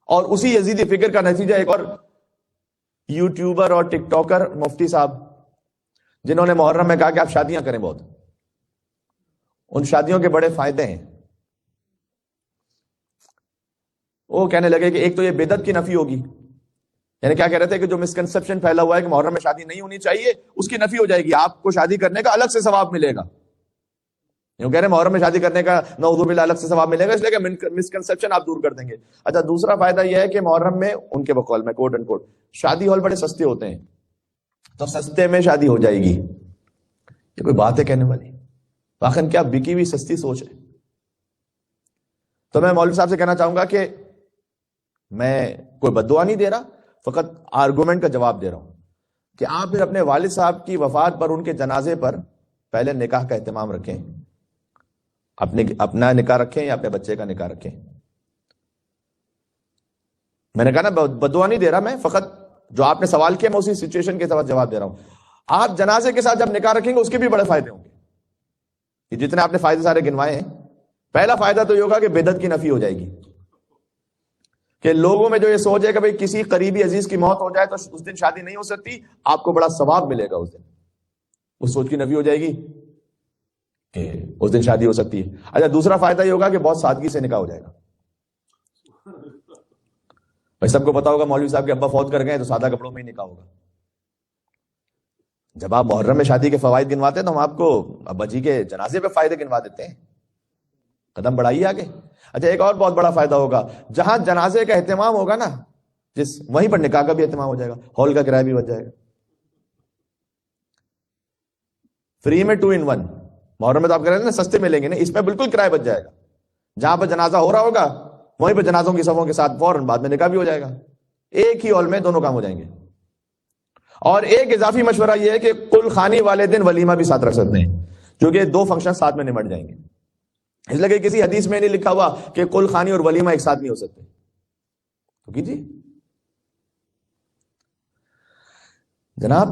اور اسی یزیدی فکر کا نتیجہ ایک اور یوٹیوبر اور ٹک ٹاکر مفتی صاحب جنہوں نے محرم میں کہا کہ آپ شادیاں کریں بہت، ان شادیوں کے بڑے فائدے ہیں. وہ کہنے لگے کہ ایک تو یہ بدعت کی نفی ہوگی، یعنی کیا کہہ رہے تھے کہ جو مسکنسپشن پھیلا ہوا ہے کہ محرم میں شادی نہیں ہونی چاہیے اس کی نفی ہو جائے گی، آپ کو شادی کرنے کا الگ سے ثواب ملے گا. یوں کہہ رہے محرم میں شادی کرنے کا نعوذ باللہ الگ سے ثواب ملے گا، اس لیے کہ مسکنسپشن آپ دور کر دیں گے. اچھا دوسرا فائدہ یہ ہے کہ محرم میں ان کے بقول میں کوٹ اینڈ کوٹ شادی ہال بڑے سستے ہوتے ہیں، تو سستے میں شادی ہو جائے گی. یہ کوئی بات ہے کہنے والی؟ واقعا کیا بکی ہوئی سستی سوچ ہے. تو میں مولوی صاحب سے کہنا چاہوں گا کہ میں کوئی بد دعا نہیں دے رہا، فقط آرگومنٹ کا جواب دے رہا ہوں کہ آپ پھر اپنے والد صاحب کی وفات پر ان کے جنازے پر پہلے نکاح کا اہتمام رکھیں، اپنا نکاح رکھیں یا اپنے بچے کا نکاح رکھیں. میں نے کہا نا بد دعا نہیں دے رہا، میں فقط جو آپ نے سوال کیا میں اسی سچویشن کے ساتھ جواب دے رہا ہوں. آپ جنازے کے ساتھ جب نکاح رکھیں گے اس کے بھی بڑے فائدے ہوں گے. یہ جتنے آپ نے فائدے سارے گنوائے ہیں، پہلا فائدہ تو یہ ہوگا کہ بدعت کی نفی ہو جائے گی، کہ لوگوں میں جو یہ سوچ ہے کہ بھئی کسی قریبی عزیز کی موت ہو جائے تو اس دن شادی نہیں ہو سکتی، آپ کو بڑا ثواب ملے گا اس دن. اس سوچ کی نفی ہو جائے گی کہ اس دن شادی ہو سکتی ہے. اچھا دوسرا فائدہ یہ ہوگا کہ بہت سادگی سے نکاح ہو جائے گا. بھائی سب کو پتا ہوگا مولوی صاحب کے ابا فوت کر گئے تو سادہ کپڑوں میں ہی نکاح ہوگا. جب آپ محرم میں شادی کے فوائد گنواتے ہیں تو ہم آپ کو ابا جی کے جنازے پہ فائدے گنوا دیتے ہیں. قدم بڑھائیے آگے. اچھا ایک اور بہت بڑا فائدہ ہوگا، جہاں جنازے کا اہتمام ہوگا نا وہیں پر نکاح کا بھی اہتمام ہو جائے گا، ہال کا کرایہ بھی بچ جائے گا. فری میں 2 in 1. محرم میں تو آپ کہہ رہے ہیں نا سستے ملیں گے نا، اس میں بالکل کرایہ بچ جائے گا. جہاں پر جنازہ ہو رہا ہوگا وہیں پہ جنازوں کی صفوں کے ساتھ فوراً بعد میں نکاح بھی ہو جائے گا. ایک ہی ہال میں دونوں کام ہو جائیں گے. اور ایک اضافی مشورہ یہ ہے کہ کل خانی والے دن ولیمہ بھی ساتھ رکھ سکتے ہیں، کیونکہ 2 فنکشن ساتھ میں نمٹ جائیں گے. اس لیے کہ کسی حدیث میں نہیں لکھا ہوا کہ کل خانی اور ولیمہ ایک ساتھ نہیں ہو سکتے. تو کیجیے جناب.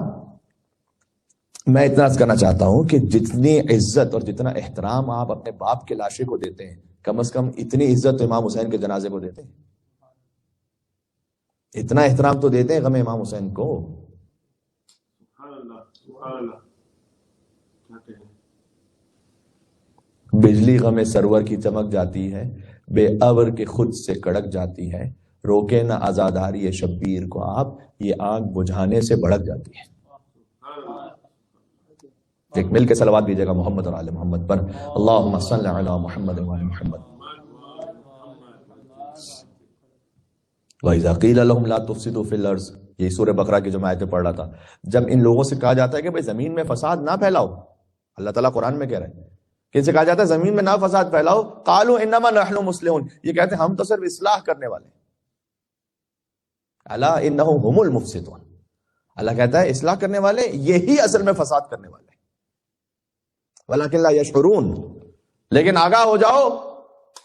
میں اتنا عرض کرنا چاہتا ہوں کہ جتنی عزت اور جتنا احترام آپ اپنے باپ کے لاشے کو دیتے ہیں، کم از کم اتنی عزت تو امام حسین کے جنازے کو دیتے ہیں. اتنا احترام تو دیتے ہیں غم امام حسین کو. بجلی غم سرور کی چمک جاتی ہے، بے ابر کے خود سے کڑک جاتی ہے، روکے نہ عزاداری شبیر کو آپ، یہ آگ بجھانے سے بھڑک جاتی ہے. ایک مل کے صلوات دیجیے گا محمد اور آل محمد پر. اللہم صلی علی محمد و آل محمد. وَإِذَا قِيلَ لَهُمْ لَا تُفْسِدُوا فِي الْأَرْضِ، یہ سورہ بقرہ کی جو میں آیتیں پڑھ رہا تھا، جب ان لوگوں سے کہا جاتا ہے کہ بھئی زمین میں فساد نہ پھیلاؤ، اللہ تعالیٰ قرآن میں کہہ رہے ہیں کہ ان سے کہا جاتا ہے زمین میں نہ فساد پھیلاؤ، قالوا انما نحن مصلحون، یہ کہتے ہیں ہم تو صرف اصلاح کرنے والے ہیں. الا انہم هم المفسدون، اللہ کہتا ہے اصلاح کرنے والے یہی اصل میں فساد کرنے والے ہیں. ولکن لا یشعرون، لیکن آگاہ ہو جاؤ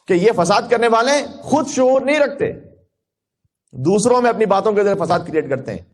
کہ یہ فساد کرنے والے خود شعور نہیں رکھتے، دوسروں میں اپنی باتوں کے ذریعے فساد کریٹ کرتے ہیں.